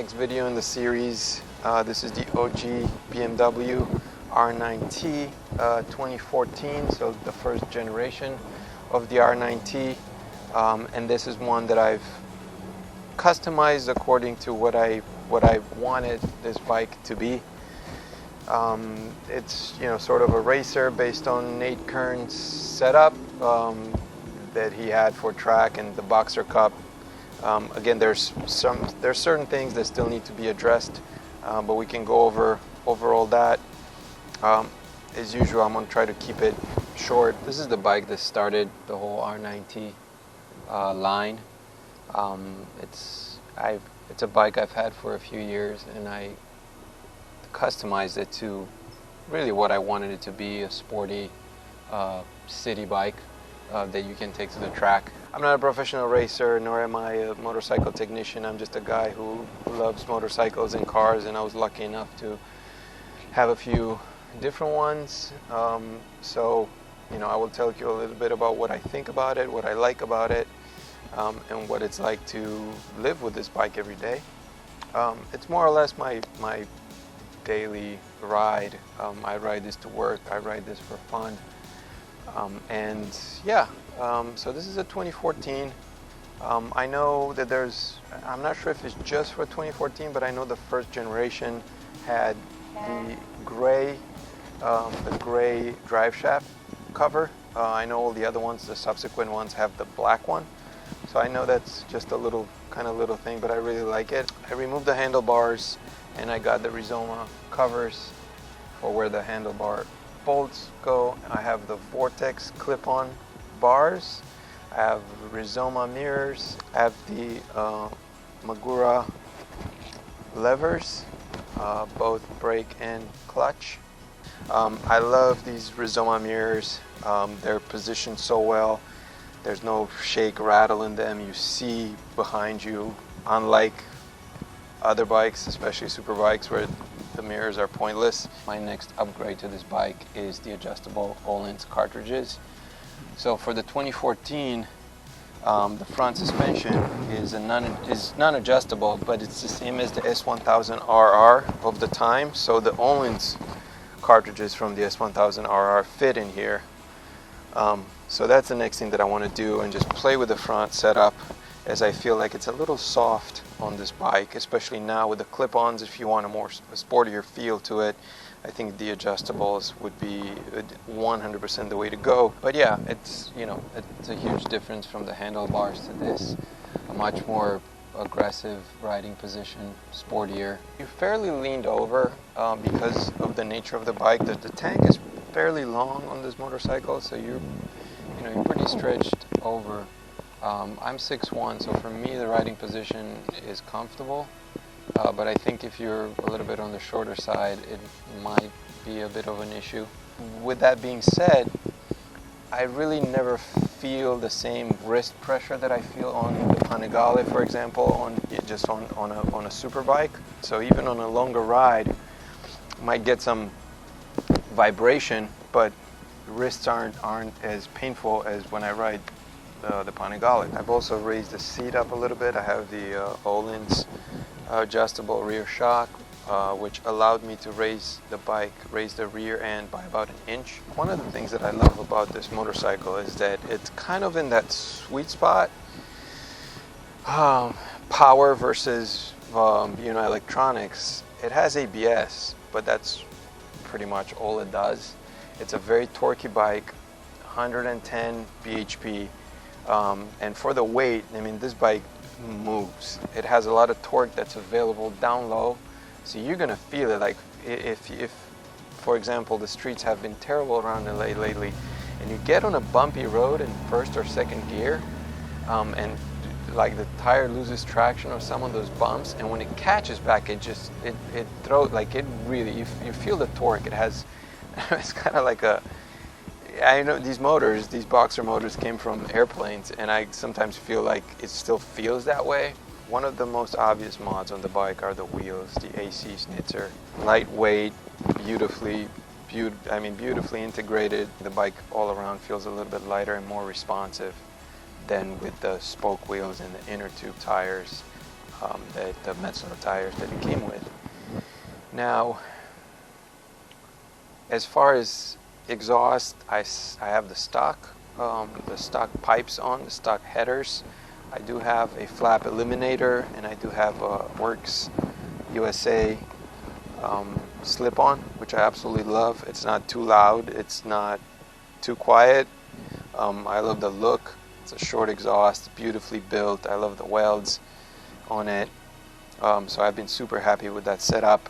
next video in the series. This is the OG BMW R NineT 2014, so the first generation of the R NineT, and this is one that I've customized according to what I wanted this bike to be. It's sort of a racer based on Nate Kerns' setup that he had for track and the Boxer Cup. Again, there's certain things that still need to be addressed, but we can go over all that. As usual, I'm going to try to keep it short. This is the bike that started the whole R NineT line. It's a bike I've had for a few years, and I customized it to really what I wanted it to be, a sporty city bike that you can take to the track. I'm not a professional racer, nor am I a motorcycle technician. I'm just a guy who loves motorcycles and cars, and I was lucky enough to have a few different ones. So I will tell you a little bit about what I think about it, what I like about it, and what it's like to live with this bike every day. It's more or less my daily ride. I ride this to work, I ride this for fun. So this is a 2014. I know that I'm not sure if it's just for 2014, but I know the first generation had the gray drive shaft cover. I know all the other ones, the subsequent ones, have the black one. So I know that's just a little thing, but I really like it. I removed the handlebars and I got the Rizoma covers for where the handlebar bolts go. I have the Vortex clip-on bars. I have Rizoma mirrors. I have the Magura levers, both brake and clutch. I love these Rizoma mirrors. They're positioned so well. There's no shake, rattle in them. You see behind you, unlike other bikes, especially super bikes, where the mirrors are pointless. My next upgrade to this bike is the adjustable Öhlins cartridges. So for the 2014, the front suspension is non-adjustable, but it's the same as the S1000RR of the time. So the Öhlins cartridges from the S1000RR fit in here. So that's the next thing that I want to do, and just play with the front setup, as I feel like it's a little soft on this bike, especially now with the clip-ons. If you want a more sportier feel to it, I think the adjustables would be 100% the way to go. But yeah, it's a huge difference from the handlebars to this. A much more aggressive riding position, sportier. You're fairly leaned over because of the nature of the bike. The tank is fairly long on this motorcycle, so you're pretty stretched over. I'm 6'1", so for me the riding position is comfortable, but I think if you're a little bit on the shorter side, it might be a bit of an issue. With that being said, I really never feel the same wrist pressure that I feel on the Panigale, for example, on a super bike. So even on a longer ride, might get some vibration, but wrists aren't as painful as when I ride the Panigale. I've also raised the seat up a little bit. I have the Öhlins adjustable rear shock, which allowed me to raise the rear end by about 1 inch. One of the things that I love about this motorcycle is that it's kind of in that sweet spot, power versus electronics. It has ABS, but that's pretty much all it does. It's a very torquey bike, 110 bhp, and for the weight, this bike moves. It has a lot of torque that's available down low, so you're gonna feel it. Like if for example, the streets have been terrible around LA lately, and you get on a bumpy road in first or second gear, and like the tire loses traction on some of those bumps, and when it catches back, it throws, like, it really, you feel the torque. It has it's kind of like I know these Boxer motors came from airplanes, and I sometimes feel like it still feels that way. One of the most obvious mods on the bike are the wheels, the AC Schnitzer. Lightweight, beautifully integrated. The bike all around feels a little bit lighter and more responsive than with the spoke wheels and the inner tube tires. the Metso tires that it came with. Now, as far as exhaust, I have the stock pipes on, the stock headers. I do have a flap eliminator, and I do have a Works USA slip-on, which I absolutely love. It's not too loud, it's not too quiet. I love the look. It's a short exhaust, beautifully built. I love the welds on it. So I've been super happy with that setup.